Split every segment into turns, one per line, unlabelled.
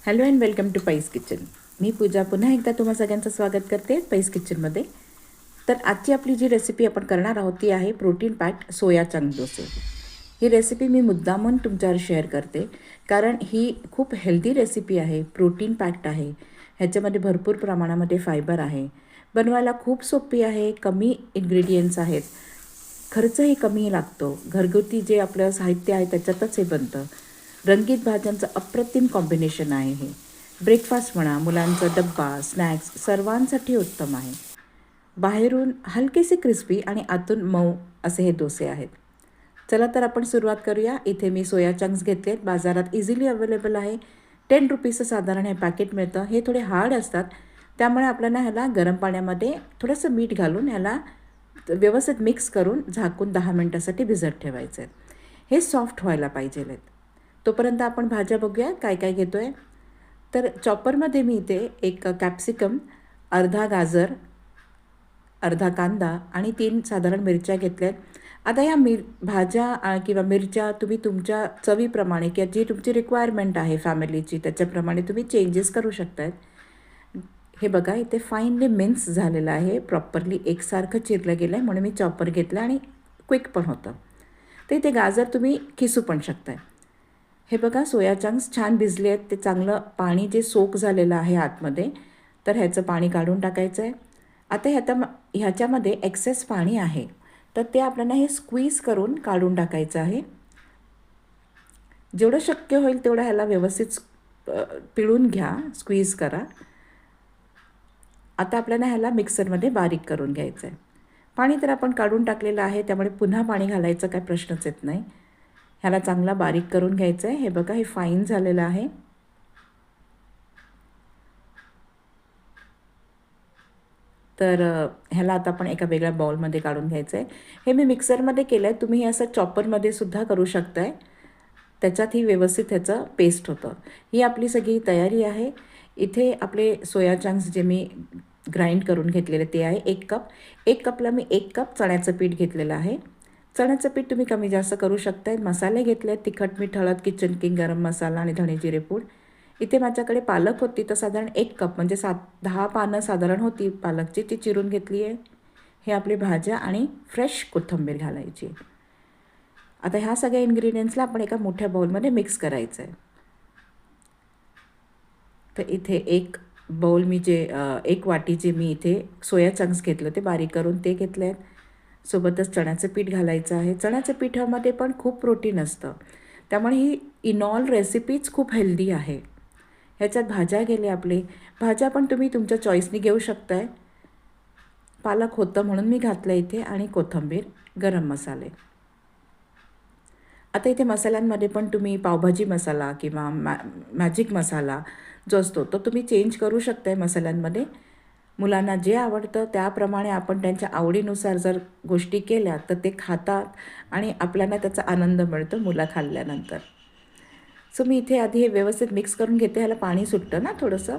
Hello and welcome to पैस kitchen. मी पूजा पुन्हा एकदा तुम्हा सगळ्यांचं स्वागत करते पैस किचनमध्ये. तर आजची आपली जी रेसिपी आपण करणार आहोत ती आहे प्रोटीन पॅक्ड सोया चंक डोसे. ही रेसिपी मी मुद्दामून तुमच्यावर शेअर करते कारण ही खूप हेल्दी रेसिपी आहे, प्रोटीन पॅक्ड आहे. ह्याच्यामध्ये भरपूर प्रमाणामध्ये फायबर आहे. बनवायला खूप सोपी आहे, कमी इन्ग्रेडियंट्स आहेत, खर्चही कमी लागतो. घरगुती जे आपलं साहित्य आहे त्याच्यातच हे बनतं. रंगीत भाज्यांचं अप्रतिम कॉम्बिनेशन आहे हे. ब्रेकफास्ट म्हणा, मुलांचा डब्बा, स्नॅक्स सर्वांसाठी उत्तम आहे. बाहेरून हलकेसे क्रिस्पी आणि आतून मऊ असे हे डोसे आहेत. चला तर आपण सुरुवात करूया. इथे मी सोया चंक्स घेतले आहेत, बाजारात इझिली अवेलेबल आहे. 10 रुपीचं साधारण हे पॅकेट मिळतं. हे थोडे हार्ड असतात, त्यामुळे आपल्याला ह्याला गरम पाण्यामध्ये थोडंसं मीठ घालून ह्याला व्यवस्थित मिक्स करून झाकून 10 मिनटासाठी भिजत ठेवायचं आहे. हे सॉफ्ट व्हायला पाहिजे आहेत. तोपर्यंत आपण भाज्या बघूया काय काय घेतो आहे. तर चॉपरमध्ये मी इथे एक कॅप्सिकम, अर्धा गाजर, अर्धा कांदा आणि 3 साधारण मिरच्या घेतल्या आहेत. आता या भाज्या किंवा मिरच्या तुम्ही तुमच्या चवीप्रमाणे किंवा जी तुमची रिक्वायरमेंट आहे फॅमिलीची त्याच्याप्रमाणे तुम्ही चेंजेस करू शकतायत. हे बघा इथे फाईनली मिन्स झालेलं आहे, प्रॉपरली एकसारखं चिरलं गेलं आहे म्हणून मी चॉपर घेतलं आणि क्विक पण होतं. तर इथे गाजर तुम्ही खिसू पण शकताय. हे बघा सोया चंक्स छान भिजले आहेत. ते चांगलं पाणी जे सोक झालेलं आहे आतमध्ये, तर ह्याचं पाणी काढून टाकायचं आहे. आता ह्याच्यामध्ये एक्सेस पाणी आहे, तर ते आपल्याला हे स्क्वीज करून काढून टाकायचं आहे. जेवढं शक्य होईल तेवढं ह्याला व्यवस्थित पिळून घ्या, स्क्वीज करा. आता आपल्याला ह्याला मिक्सरमध्ये बारीक करून घ्यायचं आहे. पाणी तर आपण काढून टाकलेलं आहे, त्यामुळे पुन्हा पाणी घालायचं काय प्रश्नच येत नाही. ह्याला चांगला बारीक करून घ्यायचं आहे. हे बघा हे फाईन झालेलं आहे. तर ह्याला आता आपण एका वेगळ्या बाउलमध्ये काढून घ्यायचं आहे. हे मी मिक्सरमध्ये केलं आहे, तुम्ही हे असं चॉपरमध्ये सुद्धा करू शकताय. त्याच्यात ही व्यवस्थित ह्याचं पेस्ट होतं. ही आपली सगळी तयारी आहे. इथे आपले सोया चंक्स जे मी ग्राइंड करून घेतलेले ते आहे 1 कप. 1 कपला मी 1 कप चण्याचं पीठ घेतलेलं आहे. चण्याचं पीठ तुम्ही कमी जास्त करू शकताय. मसाले घेतले आहेत, तिखट, मीठ, हळद, किचन किंग, गरम मसाला आणि धणे जिरे पूड. इथे माझ्याकडे पालक होती, तर साधारण 1 कप म्हणजे 10 पानं साधारण होती पालकची, ती चिरून घेतली आहे. हे आपली भाज्या आणि फ्रेश कोथिंबीर घालायची. आता ह्या सगळ्या इन्ग्रेडियंट्सला आपण एका मोठ्या बाउलमध्ये मिक्स करायचं आहे. तर इथे एक बाउल मी जे 1 वाटी जे मी इथे सोया चंक्स घेतलं ते बारीक करून ते घेतले आहेत. सोबतच चण्याचं पीठ घालायचं आहे. चण्याचं पिठामध्ये पण खूप प्रोटीन असतं, त्यामुळे ही इनऑल रेसिपीज खूप हेल्दी आहे. ह्याच्यात भाज्या गेले आपले. भाज्या पण तुम्ही तुमच्या चॉईसनी घेऊ शकताय. पालक होतं म्हणून मी घातलं इथे आणि कोथिंबीर, गरम मसाले. आता इथे मसाल्यांमध्ये पण तुम्ही पावभाजी मसाला किंवा मॅजिक मसाला जो असतो तो तुम्ही चेंज करू शकताय मसाल्यांमध्ये. मुलांना जे आवडतं त्याप्रमाणे आपण त्यांच्या आवडीनुसार जर गोष्टी केल्या तर ते खातात आणि आपल्याला त्याचा आनंद मिळतो मुलं खाल्ल्यानंतर. सो मी इथे आधी हे व्यवस्थित मिक्स करून घेते. ह्याला पाणी सुटतं ना थोडंसं,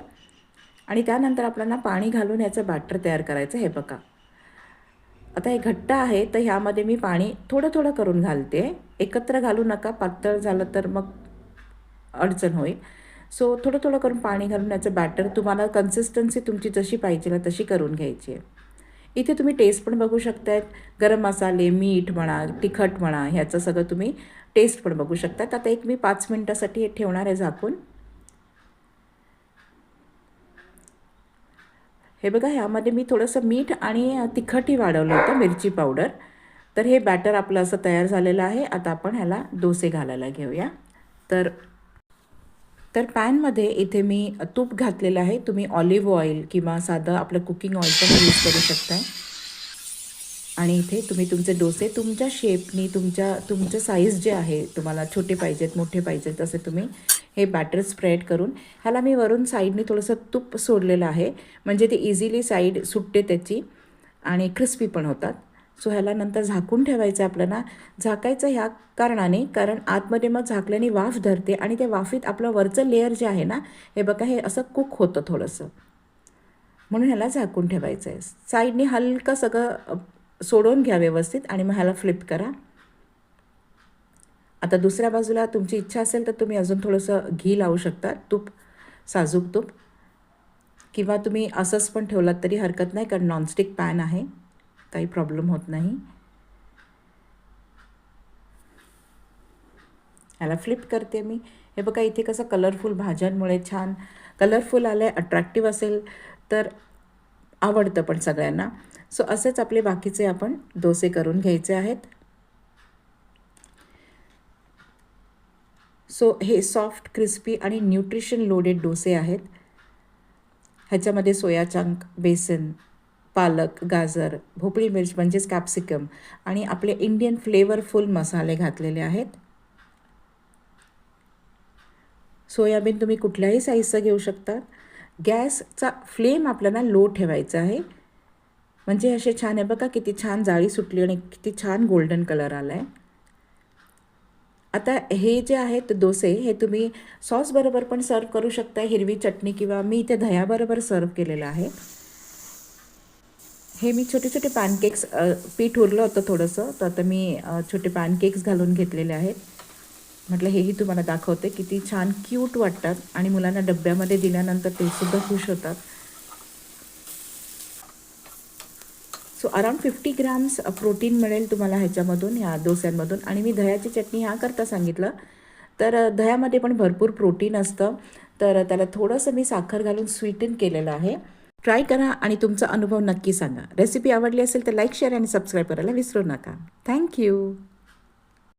आणि त्यानंतर आपल्याला पाणी घालून याचं बॅटर तयार करायचं. हे बघा आता हे घट्ट आहे, तर ह्यामध्ये मी पाणी थोडं थोडं करून घालते. एकत्र घालू नका, पातळ झालं तर मग अडचण होईल. सो थोडं थोडं करून पाणी घालून याचं बॅटर तुम्हाला कन्सिस्टन्सी तुमची जशी पाहिजे ना तशी करून घ्यायची आहे. इथे तुम्ही टेस्ट पण बघू शकतायत. गरम मसाले, मीठ म्हणा, तिखट म्हणा, ह्याचं सगळं तुम्ही टेस्ट पण बघू शकतात. आता एक मी 5 मिनटासाठी हे ठेवणार आहे झाकून. हे बघा ह्यामध्ये मी थोडंसं मीठ आणि तिखटही वाढवलं होतं, मिरची पावडर. तर हे बॅटर आपलं असं तयार झालेलं आहे. आता आपण ह्याला डोसे घालायला घेऊया. तर पॅनमध्ये इथे मी तूप घातलेलं आहे. तुम्ही ऑलिव्ह ऑइल किंवा साधं आपलं कुकिंग ऑइल पण यूज करू शकताय. आणि इथे तुम्ही तुमचे डोसे तुमच्या शेपनी, तुमचं साईज जे आहे, तुम्हाला छोटे पाहिजेत मोठे पाहिजेत तसे तुम्ही हे बॅटर स्प्रेड करून ह्याला मी वरून साईडने थोडंसं तूप सोडलेलं आहे, म्हणजे ते इझिली साईड सुटते त्याची आणि क्रिस्पी पण होतात. सो ह्याला नंतर झाकून ठेवायचं आहे आपल्याला. झाकायचं ह्या कारणाने, कारण आतमध्ये मग झाकल्याने वाफ धरते आणि त्या वाफीत आपलं वरचं लेअर जे आहे ना, हे बघा हे असं कुक होतं थोडंसं, म्हणून ह्याला झाकून ठेवायचं आहे. साईडने हलकं सगळं सोडून घ्या व्यवस्थित आणि मग ह्याला फ्लिप करा. आता दुसऱ्या बाजूला तुमची इच्छा असेल तर तुम्ही अजून थोडंसं घी लावू शकता, तूप. साजूक तूप, किंवा तुम्ही असंच पण ठेवलात तरी हरकत नाही, कारण नॉनस्टिक पॅन आहे, काही प्रॉब्लेम होत नाही. ह्याला फ्लिप करते मी. हे बघा इथे कसं कलरफुल भाज्यांमुळे छान कलरफुल आलं आहे, अट्रॅक्टिव्ह असेल तर आवडतं पण सगळ्यांना. सो असेच आपले बाकीचे आपण डोसे करून घ्यायचे आहेत. सो हे सॉफ्ट, क्रिस्पी आणि न्यूट्रिशन लोडेड डोसे आहेत. ह्याच्यामध्ये सोया चंक, बेसन, पालक, गाजर, भोपळी मिर्च म्हणजेच कॅप्सिकम आणि आपले इंडियन फ्लेवरफुल मसाले घातलेले आहेत. सोयाबीन तुम्ही कुठल्याही साईजचं घेऊ शकता. गॅसचा फ्लेम आपल्याला लो ठेवायचा आहे, म्हणजे असे छान आहे बघा, किती छान जाळी सुटली आणि किती छान गोल्डन कलर आला आहे. आता हे जे आहेत डोसे हे तुम्ही सॉसबरोबर पण सर्व करू शकता, हिरवी चटणी, किंवा मी इथे दह्याबरोबर सर्व केलेलं आहे. हे मी छोटे छोटे पॅनकेक्स, पीठ उरलं होतं थोडंसं, तर आता मी छोटे पॅनकेक्स घालून घेतलेले आहेत. म्हटलं हेही तुम्हाला दाखवते, किती छान क्यूट वाटतात आणि मुलांना डब्यामध्ये दिल्यानंतर ते सुद्धा खुश होतात. सो अराउंड 50 ग्रॅम्स प्रोटीन मिळेल तुम्हाला ह्याच्यामधून, ह्या डोस्यांमधून. आणि मी दह्याची चटणी ह्या करता सांगितलं, तर दह्यामध्ये पण भरपूर प्रोटीन असतं, तर त्याला थोडंसं मी साखर घालून स्वीटन केलेलं आहे. ट्राय करा आणि तुमचा अनुभव नक्की सांगा. रेसिपी आवडली असेल तर लाईक, शेअर आणि सबस्क्राईब करायला विसरू नका. थँक्यू.